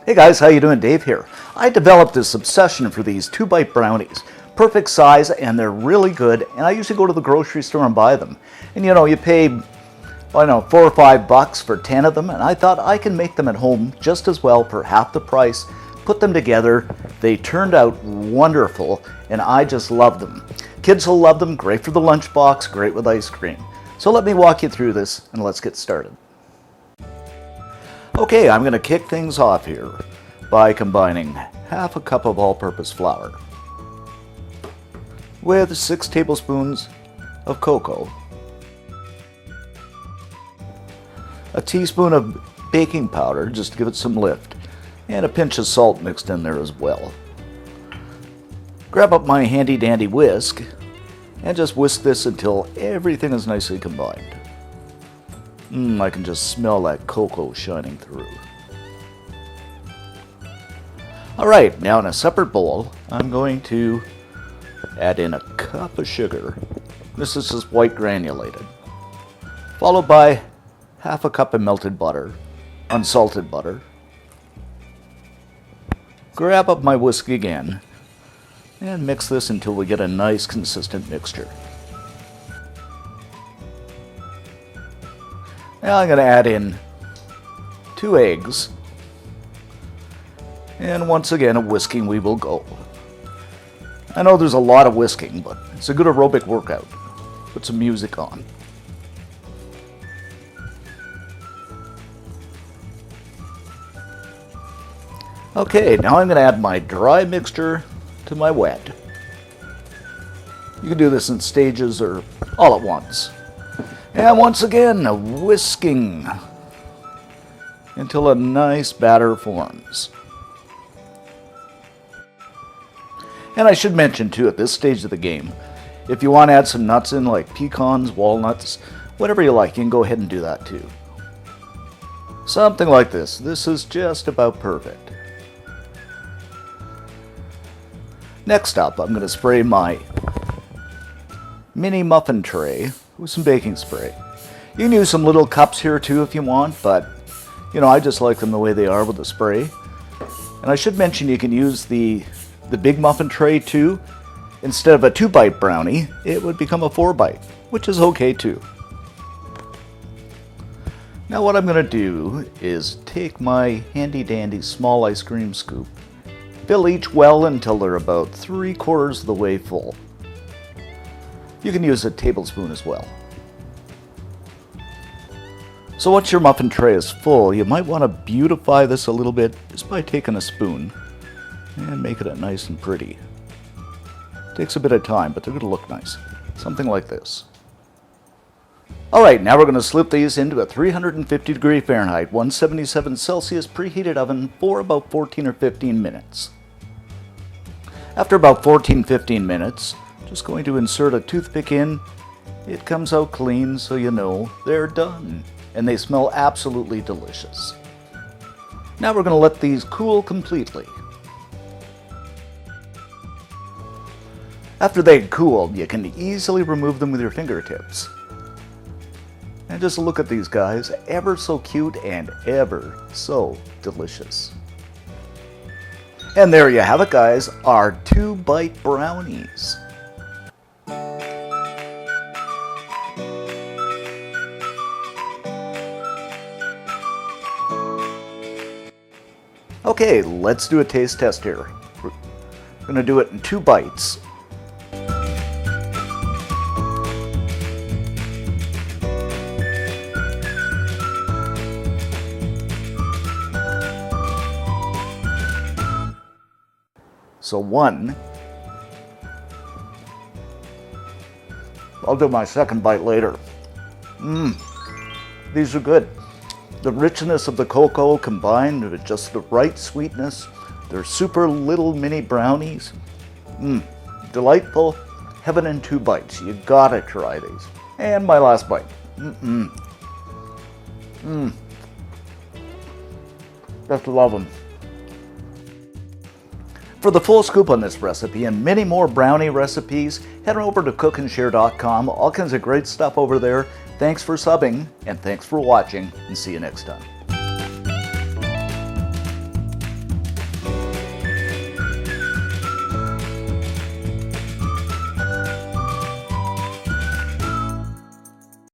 Hey guys, how you doing? Dave here. I developed this obsession for these 2-bite brownies. Perfect size, and they're really good, and I usually go to the grocery store and buy them. And you know, you pay, I don't know, $4 or $5 for 10 of them, and I thought I can make them at home just as well for half the price. Put them together, they turned out wonderful, and I just love them. Kids will love them, great for the lunchbox, great with ice cream. So let me walk you through this, and let's get started. Okay, I'm going to kick things off here by combining half a cup of all-purpose flour with 6 tablespoons of cocoa, a teaspoon of baking powder just to give it some lift, and a pinch of salt mixed in there as well. Grab up my handy-dandy whisk and just whisk this until everything is nicely combined. I can just smell that cocoa shining through. Alright, now in a separate bowl, I'm going to add in a cup of sugar. This is just white granulated. Followed by half a cup of melted butter, unsalted butter. Grab up my whisk again and mix this until we get a nice consistent mixture. Now I'm going to add in 2 eggs, and once again a whisking we will go. I know there's a lot of whisking, but it's a good aerobic workout. Put some music on. Okay, now I'm going to add my dry mixture to my wet. You can do this in stages or all at once. And once again, whisking until a nice batter forms. And I should mention too, at this stage of the game, if you want to add some nuts in like pecans, walnuts, whatever you like, you can go ahead and do that too. Something like this. This is just about perfect. Next up, I'm going to spray my mini muffin tray with some baking spray. You can use some little cups here too if you want, but you know, I just like them the way they are with the spray. And I should mention you can use the big muffin tray too. Instead of a 2-bite brownie, it would become a 4-bite, which is okay too. Now what I'm going to do is take my handy dandy small ice cream scoop, fill each well until they're about 3/4 of the way full. You can use a tablespoon as well. So once your muffin tray is full, you might want to beautify this a little bit just by taking a spoon and making it nice and pretty. Takes a bit of time, but they're going to look nice. Something like this. Alright, now we're going to slip these into a 350 degree Fahrenheit, 177 Celsius preheated oven for about 14 or 15 minutes. After about 14-15 minutes, just going to insert a toothpick in. It comes out clean, so you know they're done. And they smell absolutely delicious. Now we're going to let these cool completely. After they've cooled, you can easily remove them with your fingertips. And just look at these guys, ever so cute and ever so delicious. And there you have it guys, our 2-bite brownies. Okay, let's do a taste test here. We're going to do it in 2 bites. So 1. I'll do my second bite later. These are good. The richness of the cocoa combined with just the right sweetness. They're super little mini brownies. Delightful. Heaven in 2 bites. You gotta try these. And my last bite. Just love them. For the full scoop on this recipe and many more brownie recipes, head over to cookandshare.com. All kinds of great stuff over there. Thanks for subbing, and thanks for watching, and see you next time.